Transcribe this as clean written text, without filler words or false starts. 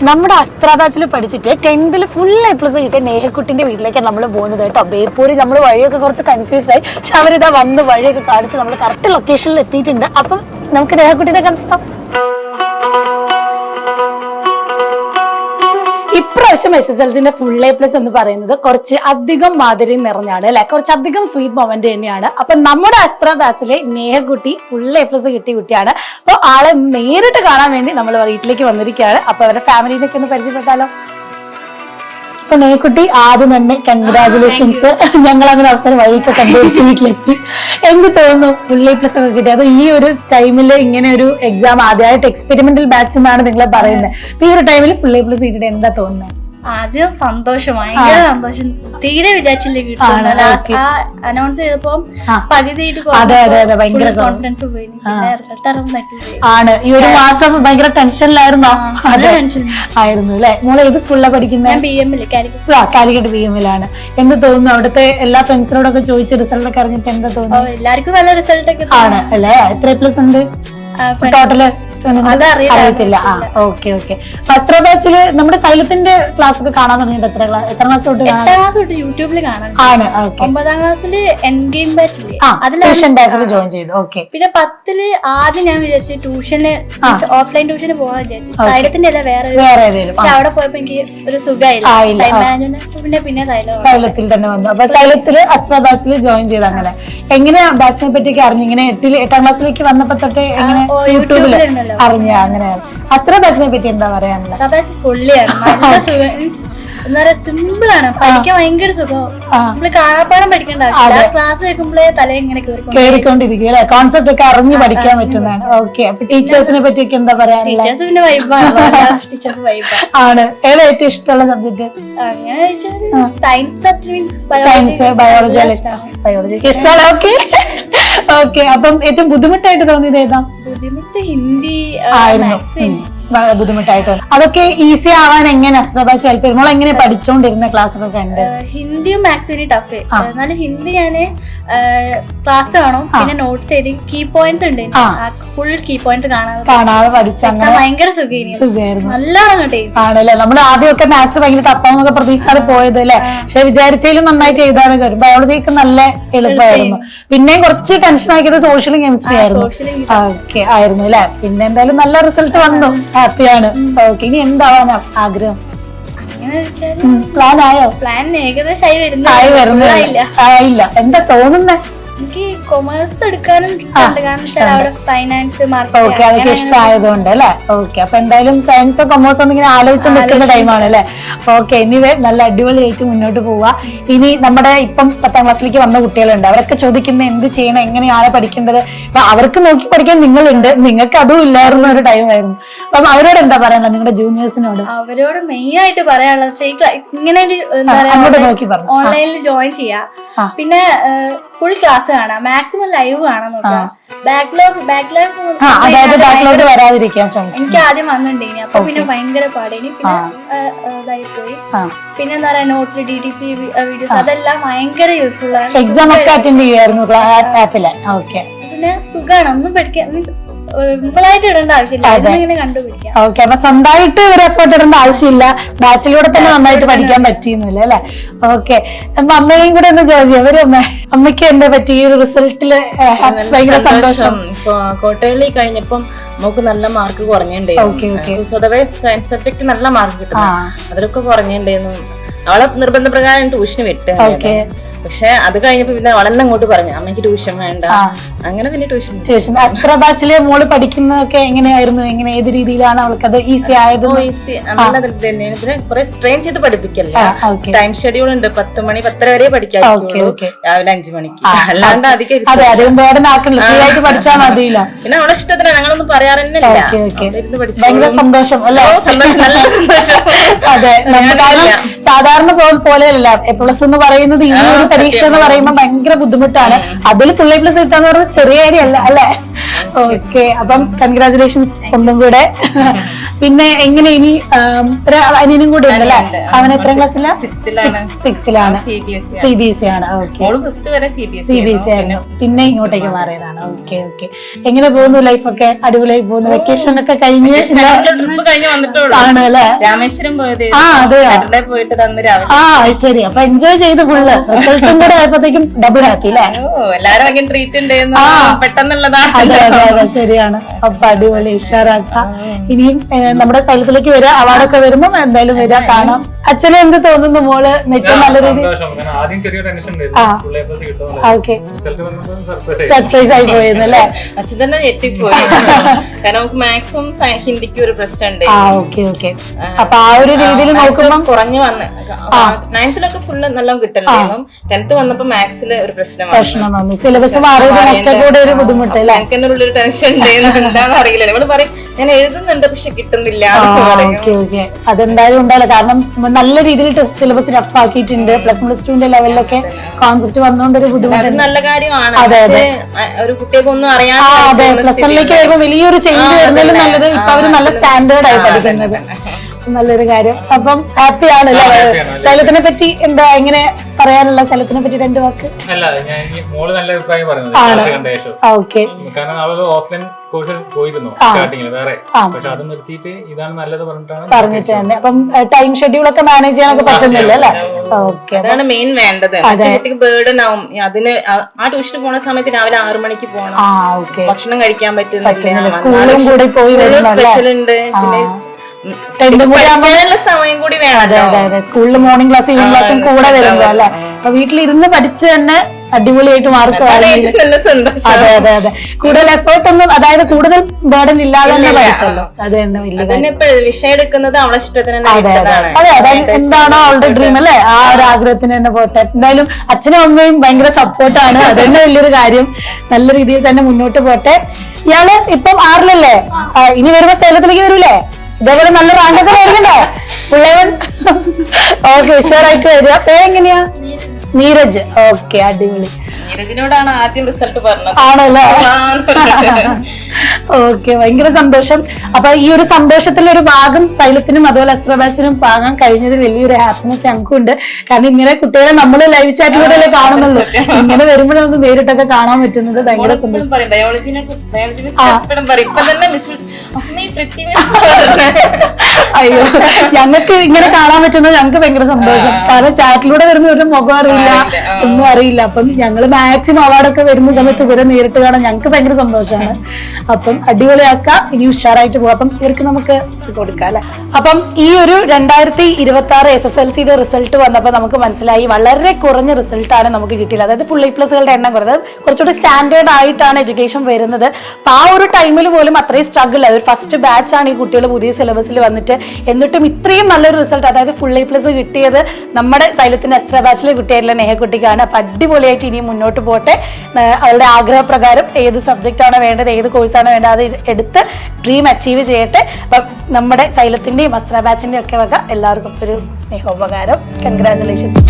നമ്മുടെ അസ്ത്ര ബാച്ചിൽ പഠിച്ചിട്ട് 10th ഫുൾ A+ കിട്ടിയ നേഹക്കുട്ടിന്റെ വീട്ടിലേക്കാണ് നമ്മൾ പോകുന്നത് കേട്ടോ. ബേപ്പൂരി നമ്മൾ വഴിയൊക്കെ കുറച്ച് കൺഫ്യൂസ്ഡ് ആയി, പക്ഷെ അവരിതാ വന്ന് വഴിയൊക്കെ കാണിച്ച് നമ്മൾ കറക്റ്റ് ലൊക്കേഷനിൽ എത്തിയിട്ടുണ്ട്. അപ്പം നമുക്ക് നേഹക്കുട്ടിനെ കണ്ടാം. ഇപ്രാവശ്യം SSLCന്റെ ഫുൾ A+ എന്ന് പറയുന്നത് കുറച്ച് അധികം മാധുര്യം നിറഞ്ഞാണ് അല്ലെ, കുറച്ചധികം സ്വീറ്റ് മൊമെന്റ് തന്നെയാണ്. അപ്പൊ നമ്മുടെ അസ്ത്ര ബാച്ചിലെ നേഹക്കുട്ടി ഫുൾ A+ കിട്ടിയ കുട്ടിയാണ്. അപ്പൊ ആളെ നേരിട്ട് കാണാൻ വേണ്ടി നമ്മൾ വീട്ടിലേക്ക് വന്നിരിക്കുകയാണ്. അപ്പൊ അവരുടെ ഫാമിലിനൊക്കെ ഒന്ന് പരിചയപ്പെട്ടാലോ. അപ്പൊ നേഹക്കുട്ടി ആദ്യം തന്നെ കൺഗ്രാചുലേഷൻസ്. ഞങ്ങൾ അങ്ങനെ അവസരം വഴിയൊക്കെ കണ്ടുപിടിച്ച് വീട്ടിലെത്തി. എന്ത് തോന്നുന്നു ഫുൾ A+ ഒക്കെ കിട്ടി? അത് ഈ ഒരു ടൈമിൽ ഇങ്ങനെ ഒരു എക്സാം ആദ്യമായിട്ട് എക്സ്പെരിമെന്റൽ ബാച്ച് എന്നാണ് നിങ്ങളെ പറയുന്നത്. അപ്പൊ ഈ ഒരു ടൈമിൽ ഫുൾ A+ കിട്ടിയിട്ട് എന്താ തോന്നുന്നത്? ആദ്യം സന്തോഷം, ഭയങ്കര സന്തോഷം. തീരെ വിചാരിച്ചില്ല അനൗൺസ് ചെയ്തപ്പോ ആണ്. ഈ ഒരു മാസം ഭയങ്കര ടെൻഷനിലായിരുന്നോ? ആയിരുന്നു അല്ലെ. മോളെ ഏത് സ്കൂളിലാണ് പഠിക്കുന്നത്? കാലിക്കറ്റ് BM-ലാണ്. എന്ത് തോന്നുന്നു? അവിടുത്തെ എല്ലാ ഫ്രണ്ട്സിനോടൊക്കെ ചോദിച്ച് റിസൾട്ട് ഒക്കെ അറിഞ്ഞിട്ട് എന്താ തോന്നുന്നു? എല്ലാവർക്കും നല്ല റിസൾട്ട് ഒക്കെ ആണ് അല്ലെ. എത്ര A+ ഉണ്ട് ടോട്ടല്? അറിയത്തില്ല. ഓക്കെ. അസ്ത്ര ബാച്ചില് നമ്മുടെ സൈലത്തിന്റെ ക്ലാസ് ഒക്കെ കാണാൻ തുടങ്ങിയിട്ട് എത്ര ക്ലാസ് തൊട്ട്? 8ാം ക്ലാസ് തൊട്ട് യൂട്യൂബിൽ കാണാൻ. 9ാം ക്ലാസ്സില് എൻ ഗെയിം ബാച്ചിൽ ജോയിൻ ചെയ്തു. ഓക്കെ. പിന്നെ 10ല് ആദ്യം ഞാൻ വിചാരിച്ചു ട്യൂഷന്, ഓഫ്ലൈൻ ട്യൂഷന് പോകാൻ വിചാരിച്ചു. സൈലത്തിന്റെ അല്ല വേറെ അവിടെ പോയപ്പോ എനിക്ക് ഒരു സുഖമായില്ല. പിന്നെ സൈലത്തിൽ തന്നെ വന്നു. അപ്പൊ സൈലത്തില് അസ്ത്ര ബാച്ചിൽ ജോയിൻ ചെയ്ത്. അങ്ങനെ എങ്ങനെയാ ബാച്ചിനെ പറ്റിയൊക്കെ അറിഞ്ഞു? ഇങ്ങനെ 8ാം ക്ലാസ്സിലേക്ക് വന്നപ്പോ തൊട്ട് എങ്ങനെ യൂട്യൂബില് അറിഞ്ഞ? അങ്ങനെ അസ്ത്ര ബാച്ചിനെ പറ്റി എന്താ പറയാനുള്ളത്? സിമ്പിൾ ആണ്, പഠിക്കാൻ ഭയങ്കര സുഖം. നമ്മള് കാണാപ്പാടം പഠിക്കേണ്ട ക്ലാസ് കേൾക്കുമ്പോഴേ തല ഇങ്ങനെ കേറിക്കൊണ്ടിരിക്കും അല്ലെ. കോൺസെപ്റ്റ് ഒക്കെ അറിഞ്ഞു പഠിക്കാൻ പറ്റുന്നതാണ്. ഓക്കെ. അപ്പൊ ടീച്ചേഴ്സിനെ പറ്റിയൊക്കെ എന്താ പറയാനുള്ളത്? പിന്നെ ആണ്. ഏതാ ഏറ്റവും ഇഷ്ടമുള്ള സബ്ജക്ട്? സയൻസ്, ബയോളജി ഇഷ്ടമാണ്. ഓക്കെ. അപ്പം ഏറ്റവും ബുദ്ധിമുട്ടായിട്ട് തോന്നിയത് ഏതാ? ബുദ്ധിമുട്ട് ഹിന്ദി ആയിരുന്നു. ബുദ്ധിമുട്ടായിട്ട് അതൊക്കെ ഈസി ആവാൻ എങ്ങനെ അസ്ത്ര ബാച്ച് ഹെൽപ്പ് ചെയ്തു? എങ്ങനെ പഠിച്ചോണ്ടിരുന്ന ക്ലാസ് ഒക്കെ കണ്ട്? ഹിന്ദിയും മാത്സിന് ടഫ്. എന്നാലും ഹിന്ദി ഞാന് ക്ലാസ് കാണും, പിന്നെ നോട്ട്സ് എഴുതി കീ പോയിന്റ്സ് ഉണ്ട്, ഫുൾ കീ പോയിന്റ് കാണാതെ പഠിച്ച ഭയങ്കര സുഖമായിരുന്നു. നല്ലോണം ആണല്ലേ. നമ്മൾ ആദ്യമൊക്കെ മാത്സ് ഭയങ്കര ടഫാന്നൊക്കെ പ്രതീക്ഷിച്ചാണ് പോയത് അല്ലെ. പക്ഷെ വിചാരിച്ചതിലും നന്നായിട്ട് എഴുതാനൊക്കെ വരും. ബയോളജിക്ക് നല്ല എളുപ്പമായിരുന്നു. പിന്നെയും കുറച്ച് ടെൻഷൻ ആക്കിയത് സോഷ്യലും കെമിസ്ട്രി ആയിരുന്നു. ഓക്കെ ആയിരുന്നു അല്ലെ. പിന്നെ എന്തായാലും നല്ല റിസൾട്ട് വന്നു. ഹാപ്പിയാണ്. ഓക്കെ. ഇനി എന്താവാൻ ആഗ്രഹം? പ്ലാൻ ആയോ? പ്ലാൻ ഏകദേശം ആയില്ല. എന്താ തോന്നുന്നേ? എനിക്ക് കൊമേഴ്സ് എടുക്കാനും ഫൈനാൻസ് ഓക്കെ. അതൊക്കെ ഇഷ്ടമായതുകൊണ്ട് അല്ലെ. ഓക്കെ. അപ്പൊ എന്തായാലും സയൻസോ കൊമേഴ്സോ ഇങ്ങനെ ആലോചിച്ചുകൊണ്ടിരിക്കുന്ന ടൈമാണ് അല്ലെ. ഓക്കെ. എനിവേ നല്ല അടിപൊളിയായിട്ട് മുന്നോട്ട് പോവുക. ഇനി നമ്മുടെ ഇപ്പം 10ാം ക്ലാസ്സിലേക്ക് വന്ന കുട്ടികളുണ്ട്, അവരൊക്കെ ചോദിക്കുന്ന എന്ത് ചെയ്യണം, എങ്ങനെയാണ് പഠിക്കേണ്ടത്. അപ്പൊ അവർക്ക് നോക്കി പഠിക്കാൻ നിങ്ങളുണ്ട്, നിങ്ങൾക്ക് അതും ഇല്ലായിരുന്ന ഒരു ടൈം ആയിരുന്നു. അപ്പം അവരോട് എന്താ പറയാനുള്ളത്, നിങ്ങളുടെ ജൂനിയേഴ്സിനോട്? അവരോട് മെയിൻ ആയിട്ട് പറയാനുള്ളത് ഇങ്ങനെ ഓൺലൈനിൽ ജോയിൻ ചെയ്യാ, പിന്നെ ഫുൾ ക്ലാസ് കാണാം, മാക്സിമം ലൈവ് കാണാൻ നോക്കാം. ബാക്ക്ലോഗ് വരാതിരിക്കാൻ ശ്രമിക്കും. എനിക്ക് ആദ്യം വന്നിട്ടുണ്ടേനി, അപ്പൊ പിന്നെ ഭയങ്കര പാടേനി. പിന്നെ ഇതായി പോയി. പിന്നെ എന്താ പറയാ നോട്ട്സ്, DTP വീഡിയോസ് അതെല്ലാം ഭയങ്കര യൂസ്ഫുൾ ആണ്. എക്സാം ഒക്കെ അറ്റൻഡ് ചെയ്യുമായിരുന്നു ആപ്പില്. പിന്നെ സുഖമാണ്, ഒന്നും പഠിക്കാൻ സിമ്പിളായിട്ട് ഇടേണ്ട ആവശ്യമില്ല, ഇങ്ങനെ കണ്ടുപിടിക്കാം. ഓക്കെ. അപ്പൊ സ്വന്തമായിട്ട് ഒരു എഫേർട്ട് ഇടേണ്ട ആവശ്യമില്ല, ബാച്ചിലൂടെ തന്നെ നന്നായിട്ട് പഠിക്കാൻ പറ്റിയെന്നില്ല അല്ലെ. ഓക്കെ. അപ്പൊ അമ്മയും കൂടെ ഒന്ന് ചോദിച്ചു, അമ്മയ്ക്ക് എന്താ പറ്റി ഈ ഒരു റിസൾട്ടില് ഭയങ്കര സന്തോഷം? കോട്ടയിൽ കഴിഞ്ഞപ്പം നമുക്ക് നല്ല മാർക്ക് കുറഞ്ഞിട്ടുണ്ടായിരുന്നു. സ്വതവേ സയൻസ് സബ്ജക്ട് നല്ല മാർക്ക് കിട്ടുന്നു, അതിലൊക്കെ കുറഞ്ഞിട്ടുണ്ടായിരുന്നു. അവളെ നിർബന്ധപ്രകാരം ട്യൂഷന് വിട്ട്. പക്ഷെ അത് കഴിഞ്ഞപ്പോ പിന്നെ അവളെന്നെ അങ്ങോട്ട് പറഞ്ഞു അമ്മയ്ക്ക് ട്യൂഷൻ വേണ്ട. അങ്ങനെ പിന്നെ ട്യൂഷൻ. അസ്ത്ര ബാച്ചില് മോള് പഠിക്കുന്നതൊക്കെ എങ്ങനെയായിരുന്നു? ഏത് രീതിയിലാണ് അവൾക്ക് ഈസി ആയത്? ഈസി നല്ല തന്നെയാണ്. പിന്നെ കുറെ സ്ട്രെയിൻ ചെയ്ത് പഠിപ്പിക്കല്ലേ. ടൈം ഷെഡ്യൂൾ ഉണ്ട്, 10 മണി 10:30 വരെ പഠിക്കാൻ, രാവിലെ 5 മണിക്ക്. അല്ലാണ്ട് അധികം പഠിച്ചാൽ മതിയില്ല. പിന്നെ അവളെ ഇഷ്ടത്തിന് ഞങ്ങളൊന്നും പറയാറന്നില്ല. ഭയങ്കര സന്തോഷം അല്ലേ? സന്തോഷം, നല്ല സന്തോഷം. അതെ. സാധാരണ പോലെയല്ല A+ എന്ന് പറയുന്നത് ഈ ഒരു പരീക്ഷ എന്ന് പറയുമ്പോൾ ഭയങ്കര ബുദ്ധിമുട്ടാണ്. അതിൽ ഫുൾ A+ കിട്ടാന്ന് പറഞ്ഞാൽ ചെറിയ കാര്യമല്ല അല്ലെ? ഓക്കെ, അപ്പം കൺഗ്രാചുലേഷൻസ് ഒന്നും കൂടെ. പിന്നെ എങ്ങനെ ഇനി അനിയനും കൂടെ ഉണ്ടല്ലേ? അവൻ എത്ര ക്ലാസ്സിലാണ്? 6th-ലാണ്. CBSE ആണ്. ഓക്കെ, CBSE ആയിരുന്നു, പിന്നെ ഇങ്ങോട്ടേക്ക് മാറിയതാണ്. ഓക്കെ ഓക്കെ, എങ്ങനെ പോകുന്നു ലൈഫൊക്കെ? അടിപൊളിയായി പോകുന്നു. വെക്കേഷൻ ഒക്കെ കഴിഞ്ഞ് ആണ് അല്ലേ? രാമേശ്വരം പോയത്. ആ അതെ, പോയിട്ട് ശരി. അപ്പൊ എൻജോയ് ചെയ്ത് ഫുള്ള്. റിസൾട്ടും കൂടെ ആയപ്പോഴത്തേക്കും ഡബിൾ ഹാപ്പി അല്ലേ? എല്ലാരും ട്രീറ്റ് ഉണ്ടായിരുന്നു, പെട്ടെന്നുള്ളതാണ്. അതെ അതെ അതെ, ശരിയാണ്. അപ്പൊ അടിപൊളി, ഉഷാറാക്കാം. ഇനിയും നമ്മുടെ സ്ഥലത്തിലേക്ക് വരിക, അവാർഡൊക്കെ വരുമ്പോ എന്തായാലും വരിക, കാണാം. അച്ഛനെ എന്ത് തോന്നുന്നു? മോള് ഏറ്റവും നല്ല രീതിയിൽ സർപ്രൈസ് ആയി പോയിരുന്നു അല്ലേ? അച്ഛൻ തന്നെ ഞെട്ടിപ്പോയി. കാരണം നമുക്ക് മാക്സിമം ഹിന്ദിക്ക് ഒരു പ്രശ്നമുണ്ട്. ഓക്കെ ഓക്കെ, അപ്പൊ ആ ഒരു രീതിയിൽ നോക്കുമ്പോൾ കുറഞ്ഞു വന്ന് 9th-ലൊക്കെ ഫുള്ള് നല്ല കിട്ടലായിരുന്നു. 10th വന്നപ്പോ മാത്സില് ഒരു പ്രശ്നം വന്നു. സിലബസ് മാറിയതൊക്കെ കൂടെ ഒരു ബുദ്ധിമുട്ട് അല്ലേ? എനിക്ക് തന്നെ ഉള്ളൊരു ടെൻഷൻ ഉണ്ടായിരുന്നു, എന്താണെന്ന് അറിയില്ല. ഇവിടെ പറയും ഞാൻ എഴുതുന്നുണ്ട് പക്ഷെ കിട്ടുന്നില്ല. അതെന്തായാലും ഉണ്ടാവില്ല, കാരണം നല്ല രീതിയിൽ സിലബസ് റഫ് ആക്കിയിട്ടുണ്ട്. +1+2 ലെവലിലൊക്കെ കോൺസെപ്റ്റ് വന്നുകൊണ്ട് ഒരു ബുദ്ധിമുട്ട്. നല്ല കാര്യമാണ്. അതെ അതെ, ഒരു കുട്ടിയൊക്കെ ഒന്നും അറിയാൻ +1-ലേക്ക് വരുമ്പോൾ വലിയൊരു ചേഞ്ച് വരുന്നതിലും നല്ലത് ഇപ്പൊ അവര് നല്ല സ്റ്റാൻഡേർഡ് ആയി പഠിക്കുന്നത്. നല്ലൊരു കാര്യം. അപ്പം ഹാപ്പി ആണല്ലേ? സൈലത്തിനെ പറ്റി എന്താ എങ്ങനെ പറയാനുള്ള? സൈലത്തിനെ പറ്റി 2 വാക്ക്. മോള് നല്ല അഭിപ്രായം പറഞ്ഞു. കാരണം അവള് ഓഫ്ലൈൻ കോഴ്സ് പോയിരുന്നു സ്റ്റാർട്ടിങ്ങിൽ വേറെ, പക്ഷെ അത് നിർത്തിയിട്ട് ഇതാണ് നല്ലത് പറഞ്ഞിട്ടുണ്ട്. അപ്പം ടൈം ഷെഡ്യൂൾ ഒക്കെ മാനേജ് ചെയ്യാനൊക്കെ പറ്റുന്നില്ല അല്ലേ? ഓക്കെ, അതാണ് മെയിൻ വേണ്ടത്. കുട്ടിക്ക് ബേർഡൻ ആവും. അതിന് ആ ട്യൂഷന് പോണ സമയത്ത് രാവിലെ 6 മണിക്ക് പോകണം, ഭക്ഷണം കഴിക്കാൻ പറ്റുന്നില്ല, സ്കൂളിലും കൂടി പോയി സ്പെഷ്യൽ ഉണ്ട്, പിന്നെ സമയം കൂടി വേണം. സ്കൂളിൽ മോർണിംഗ് ക്ലാസ് ഈവനിംഗ് ക്ലാസ്സും കൂടെ വരുമ്പോ അല്ലെ? അപ്പൊ വീട്ടിലിരുന്ന് പഠിച്ച് തന്നെ അടിപൊളിയായിട്ട് മാർക്ക്. അതെ അതെ അതെ, കൂടുതൽ എഫേർട്ട് ഒന്നും, അതായത് കൂടുതൽ ബേർഡൻ ഇല്ലാതെ തന്നെ പഠിച്ചല്ലോ. അത് തന്നെ വലിയ വിഷയം എടുക്കുന്നത് അവളെ ഇഷ്ടത്തിന്. അതെ അതായത് എന്താണോ അവളുടെ ഡ്രീം അല്ലെ, ആ ഒരു ആഗ്രഹത്തിന് തന്നെ പോട്ടെ. എന്തായാലും അച്ഛനും അമ്മയും ഭയങ്കര സപ്പോർട്ടാണ്, അത് തന്നെ വലിയൊരു കാര്യം. നല്ല രീതിയിൽ തന്നെ മുന്നോട്ട് പോട്ടെ. ഇയാള് ഇപ്പം 6-ലല്ലേ? ഇനി വരുമ്പോ സേലത്തിലേക്ക് വരൂലേ? ഇതേപോലെ നല്ല റാങ്കൊക്കെ വരുന്നുണ്ടോ? പിള്ളേവൻ ഓക്കെ, ഉഷാറായിട്ട് വരിക. പേരെങ്ങനെയാ? നീരജ്. ഓക്കെ, അടിപൊളി. നീരജിനോടാണ് ആദ്യം റിസൾട്ട് പറഞ്ഞത്. ആണല്ലോ? ഓക്കെ, ഭയങ്കര സന്തോഷം. അപ്പൊ ഈ ഒരു സന്തോഷത്തിലെ ഒരു ഭാഗം സൈലത്തിനും അതുപോലെ അസ്ത്രബാച്ചിനും പാകാൻ കഴിഞ്ഞതിൽ വലിയൊരു ഹാപ്പിനെസ് ഞങ്ങൾക്കും ഉണ്ട്. കാരണം ഇങ്ങനെ കുട്ടികളെ നമ്മൾ ലൈവ് ചാറ്റിലൂടെ അല്ലേ കാണുന്നുള്ളൂ. ഇങ്ങനെ വരുമ്പോഴൊന്ന് നേരിട്ടൊക്കെ കാണാൻ പറ്റുന്നത് ഭയങ്കര സന്തോഷം. അയ്യോ, ഞങ്ങൾക്ക് ഇങ്ങനെ കാണാൻ പറ്റുന്നത് ഞങ്ങൾക്ക് ഭയങ്കര സന്തോഷം. കാരണം ചാറ്റിലൂടെ വരുന്ന ഒരു മുഖം അറിയില്ല, ഒന്നും അറിയില്ല. അപ്പം ഞങ്ങള് മാക്സിമം അവാർഡൊക്കെ വരുന്ന സമയത്ത് ഇവരെ നേരിട്ട് കാണാൻ ഞങ്ങൾക്ക് ഭയങ്കര സന്തോഷമാണ്. അപ്പം അടിപൊളിയാക്കാം, ഇനി ഉഷാറായിട്ട് പോകാം. അപ്പം ഇവർക്ക് നമുക്ക് കൊടുക്കാം അല്ലെ? അപ്പം ഈ ഒരു 2026 SSLCയുടെ റിസൾട്ട് വന്നപ്പോൾ നമുക്ക് മനസ്സിലായി വളരെ കുറഞ്ഞ റിസൾട്ടാണ് നമുക്ക് കിട്ടിയത്. അതായത് ഫുൾ A+കളുടെ എണ്ണം കുറഞ്ഞത്, കുറച്ചുകൂടി സ്റ്റാൻഡേർഡ് ആയിട്ടാണ് എഡ്യൂക്കേഷൻ വരുന്നത്. അപ്പൊ ആ ഒരു ടൈമിൽ പോലും അത്രയും സ്ട്രഗിൾ, അതൊരു ഫസ്റ്റ് ബാച്ചാണ് ഈ കുട്ടികൾ പുതിയ സിലബസിൽ വന്നിട്ട്. എന്നിട്ടും ഇത്രയും നല്ലൊരു റിസൾട്ട്, അതായത് ഫുൾ A+ കിട്ടിയത് നമ്മുടെ സൈലത്തിന്റെ എക്സ്ട്രാ ബാച്ചിലെ കുട്ടിയായിട്ടുള്ള നെഹക്കുട്ടിക്കാണ്. അപ്പൊ അടിപൊളിയായിട്ട് ഇനി മുന്നോട്ട് പോട്ടെ. അവളുടെ ആഗ്രഹപ്രകാരം ഏത് സബ്ജക്റ്റ് ആണ് വേണ്ടത്, ഏത് കോഴ്സാണ് വേണ്ടത്, അത് എടുത്ത് ഡ്രീം അച്ചീവ് ചെയ്യട്ടെ. അപ്പം നമ്മുടെ സൈലത്തിന്റെയും അസ്ത്ര ബാച്ചിന്റെയും ഒക്കെ വക എല്ലാവർക്കും ഒരു സ്നേഹോപകാരം. കൺഗ്രാറ്റുലേഷൻസ്.